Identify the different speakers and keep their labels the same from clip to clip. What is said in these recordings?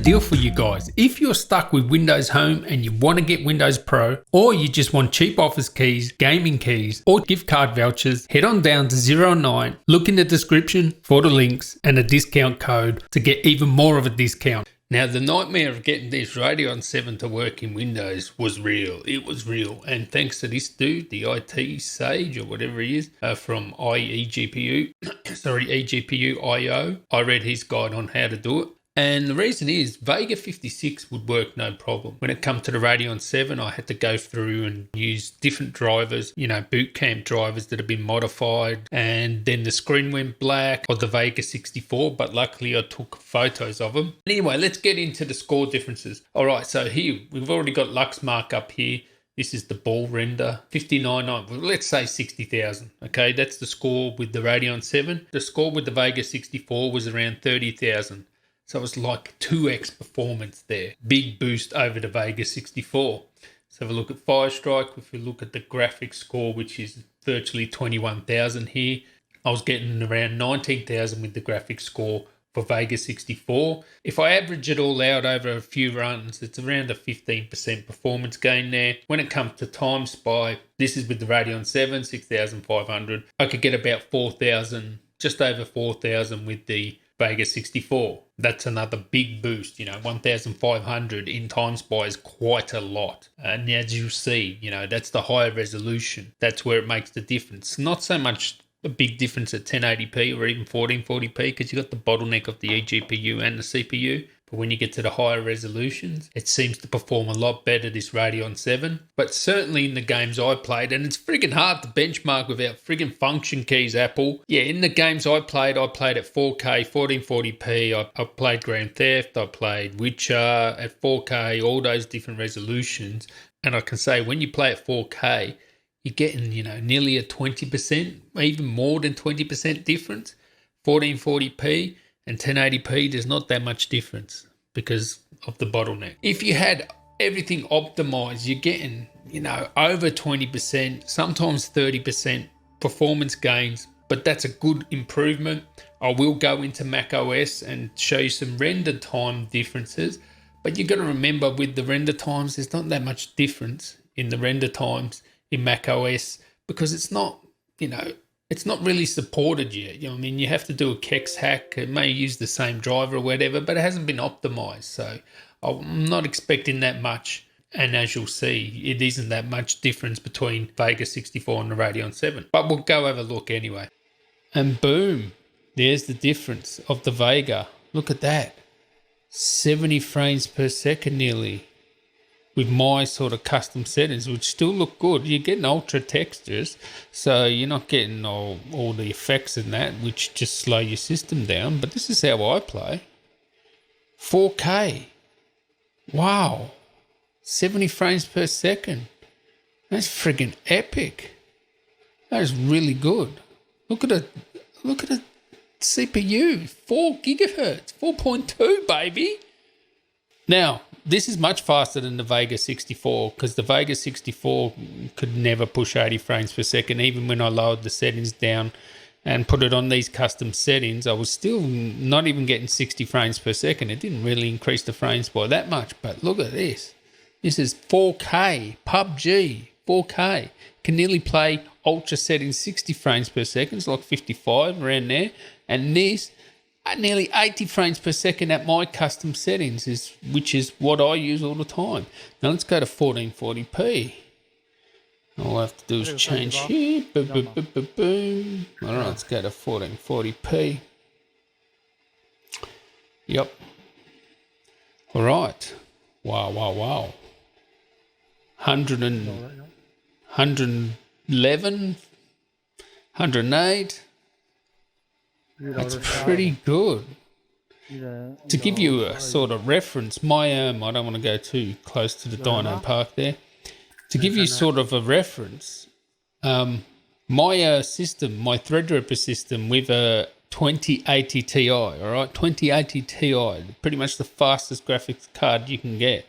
Speaker 1: deal for you guys. If you're stuck with Windows Home and you want to get Windows Pro, or you just want cheap office keys, gaming keys, or gift card vouchers, head on down to 09, look in the description for the links and a discount code to get even more of a discount. Now, the nightmare of getting this Radeon 7 to work in Windows was real. It was real. And thanks to this dude, the IT Sage or whatever he is, from eGPU, eGPU IO, I read his guide on how to do it. And the reason is Vega 56 would work no problem. When it comes to the Radeon 7, I had to go through and use different drivers, boot camp drivers that have been modified. And then the screen went black of the Vega 64, but luckily I took photos of them. Anyway, let's get into the score differences. All right, so here we've already got Luxmark up here. This is the ball render, 59.9, well, let's say 60,000. Okay, that's the score with the Radeon 7. The score with the Vega 64 was around 30,000. So it was like 2x performance there. Big boost over the Vega 64. So have a look at Firestrike. If you look at the graphics score, which is virtually 21,000 here, I was getting around 19,000 with the graphics score for Vega 64. If I average it all out over a few runs, it's around a 15% performance gain there. When it comes to time spy, this is with the Radeon 7, 6,500. I could get about 4,000, just over 4,000 with the Vega 64. That's another big boost, 1,500 in time spy is quite a lot. And as you see, that's the higher resolution. That's where it makes the difference. Not so much a big difference at 1080p or even 1440p because you got the bottleneck of the eGPU and the CPU. But when you get to the higher resolutions, it seems to perform a lot better, this Radeon 7. But certainly in the games I played, and it's friggin' hard to benchmark without friggin' function keys, Apple. Yeah, in the games I played at 4K, 1440p. I played Grand Theft, I played Witcher at 4K, all those different resolutions. And I can say when you play at 4K, you're getting, nearly a 20%, even more than 20% difference. 1440p. And 1080p, there's not that much difference because of the bottleneck. If you had everything optimized, you're getting, over 20%, sometimes 30% performance gains, but that's a good improvement. I will go into Mac OS and show you some render time differences, but you got to remember with the render times, there's not that much difference in the render times in Mac OS because it's not, it's not really supported yet. You have to do a Kex hack. It may use the same driver or whatever, but it hasn't been optimized. So I'm not expecting that much. And as you'll see, it isn't that much difference between Vega 64 and the Radeon 7. But we'll go have a look anyway. And boom, there's the difference of the Vega. Look at that. 70 frames per second nearly. With my sort of custom settings, which still look good. You're getting ultra textures, so you're not getting all the effects in that, which just slow your system down. But this is how I play. 4K. Wow. 70 frames per second. That's friggin' epic. That is really good. Look at a CPU. 4 gigahertz. 4.2, baby. Now, this is much faster than the Vega 64 because the Vega 64 could never push 80 frames per second. Even when I lowered the settings down and put it on these custom settings, I was still not even getting 60 frames per second. It didn't really increase the frames by that much. But look at this. This is 4K, PUBG, 4K. Can nearly play ultra settings 60 frames per second. It's like 55 around there. And this at nearly 80 frames per second at my custom settings, which is what I use all the time. Now let's go to 1440p. All I have to do is change here. Boom, boom, boom, boom, boom. All right, let's go to 1440p. Yep. All right. Wow, wow, wow. 111, 108. That's pretty good. To give you a sort of reference, my I don't want to go too close to the Dino Park there. To give you sort of a reference, my system, my Threadripper system with a 2080 Ti, all right, 2080 Ti, pretty much the fastest graphics card you can get,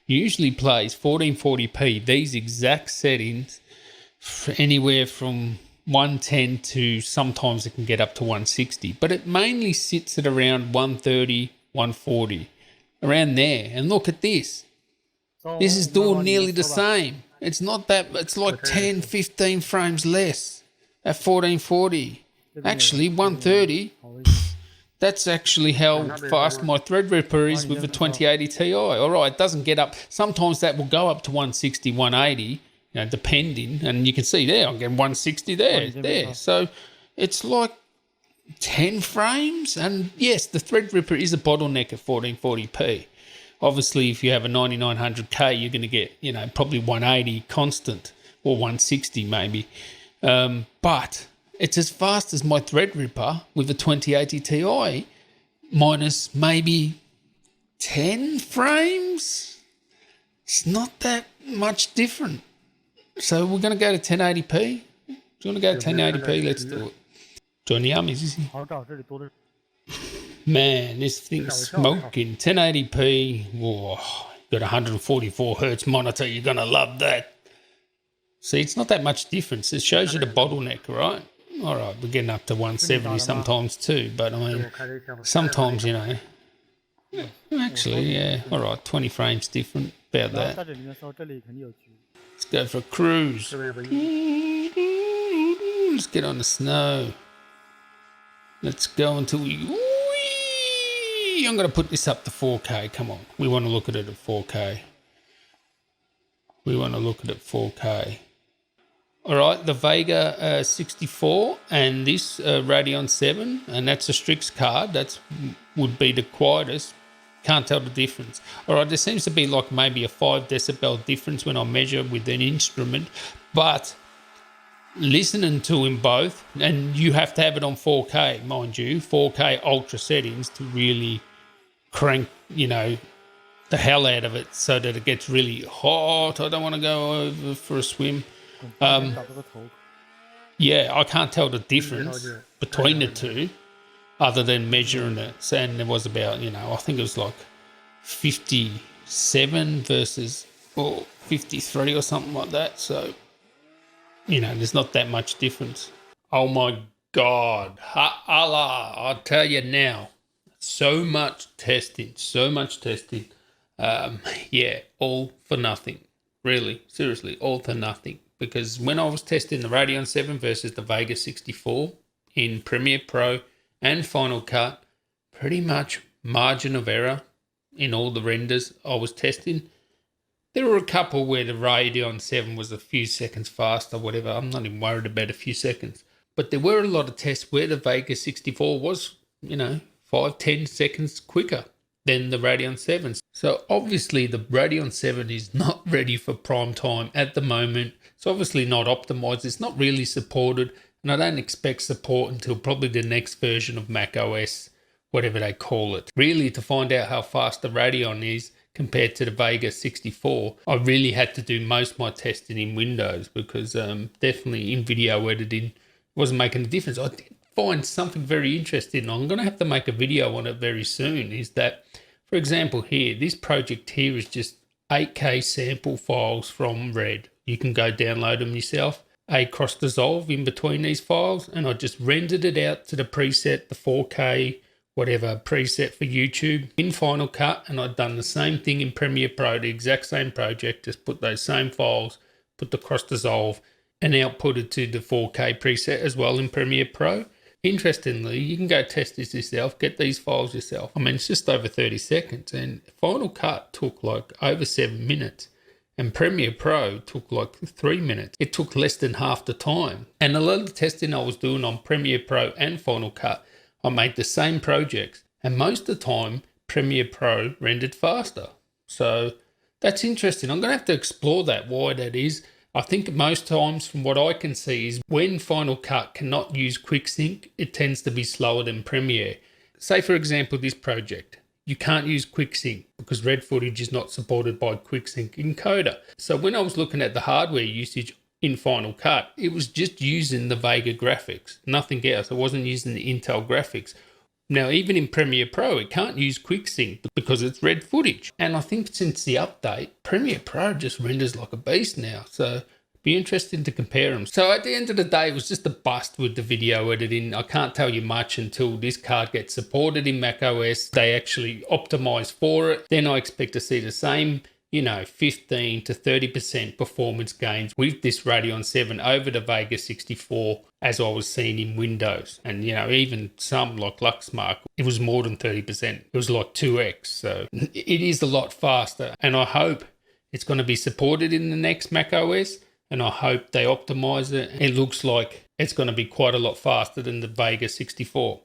Speaker 1: usually plays 1440p, these exact settings, for anywhere from 110 to sometimes it can get up to 160, but it mainly sits at around 130, 140. around there. And look at this. This is doing nearly the same. It's not that, it's like 10, 15 frames less at 1440. Actually, 130, that's actually how fast my Threadripper is with the 2080 Ti. All right, it doesn't get up. Sometimes that will go up to 160, 180, depending. And you can see there, I'm getting 160 there. So it's like 10 frames. And yes, the Threadripper is a bottleneck at 1440p. Obviously, if you have a 9900K, you're going to get, probably 180 constant or 160 maybe. But it's as fast as my Threadripper with a 2080 Ti minus maybe 10 frames. It's not that much different. So we're going to go to 1080p. Do you want to go to 1080p? Let's do it. Join the armies, is he? Man, this thing's smoking. 1080p. Whoa, got 144 hertz monitor. You're going to love that. See, it's not that much difference. It shows you the bottleneck, right? All right, we're getting up to 170 sometimes too. But, I mean, sometimes, actually, yeah. All right, 20 frames different. About that. Let's go for a cruise. Let's get on the snow. Let's go until we... I'm going to put this up to 4K. Come on. We want to look at it at 4K. All right, the Vega 64 and this Radeon 7, and that's a Strix card. That would be the quietest. Can't tell the difference. All right, there seems to be like maybe a 5 decibel difference when I measure with an instrument, but listening to them both, and you have to have it on 4K, mind you, 4K ultra settings to really crank, the hell out of it so that it gets really hot. I don't want to go over for a swim. Yeah, I can't tell the difference between the two other than measuring it. And it was about, I think it was like 57 versus 53 or something like that. So, there's not that much difference. Oh my God. Allah, I'll tell you now. So much testing. Yeah, all for nothing. Really, seriously, all for nothing. Because when I was testing the Radeon 7 versus the Vega 64 in Premiere Pro and Final Cut, pretty much margin of error in all the renders I was testing. There were a couple where the Radeon 7 was a few seconds faster, whatever. I'm not even worried about a few seconds. But there were a lot of tests where the Vega 64 was, 5-10 seconds quicker than the Radeon 7. So obviously the Radeon 7 is not ready for prime time at the moment. It's obviously not optimized. It's not really supported. And I don't expect support until probably the next version of Mac OS, whatever they call it. Really, to find out how fast the Radeon is compared to the Vega 64, I really had to do most of my testing in Windows because definitely in video editing wasn't making a difference. I did find something very interesting. I'm going to have to make a video on it very soon, is that, for example, here, this project here is just 8K sample files from Red. You can go download them yourself. A cross dissolve in between these files, and I just rendered it out to the preset, the 4K, whatever preset for YouTube in Final Cut, and I'd done the same thing in Premiere Pro, the exact same project, just put those same files, put the cross dissolve, and output it to the 4K preset as well in Premiere Pro. Interestingly, you can go test this yourself, get these files yourself. I mean, it's just over 30 seconds, and Final Cut took like over 7 minutes. And Premiere Pro took like 3 minutes. It took less than half the time. And a lot of the testing I was doing on Premiere Pro and Final Cut, I made the same projects. And most of the time, Premiere Pro rendered faster. So that's interesting. I'm going to have to explore that, why that is. I think most times from what I can see is when Final Cut cannot use QuickSync, it tends to be slower than Premiere. Say, for example, this project. You can't use QuickSync because Red footage is not supported by QuickSync encoder. So when I was looking at the hardware usage in Final Cut, it was just using the Vega graphics, nothing else. I wasn't using the Intel graphics. Now, even in Premiere Pro, it can't use QuickSync because it's Red footage. And I think since the update, Premiere Pro just renders like a beast now. So Be interesting to compare them. So at the end of the day, it was just a bust with the video editing. I can't tell you much until this card gets supported in macOS. They actually optimize for it. Then I expect to see the same, 15 to 30% performance gains with this Radeon 7 over the Vega 64 as I was seeing in Windows. And, even some like Luxmark, it was more than 30%. It was like 2x. So it is a lot faster. And I hope it's going to be supported in the next macOS. And I hope they optimize it. It looks like it's going to be quite a lot faster than the Vega 64.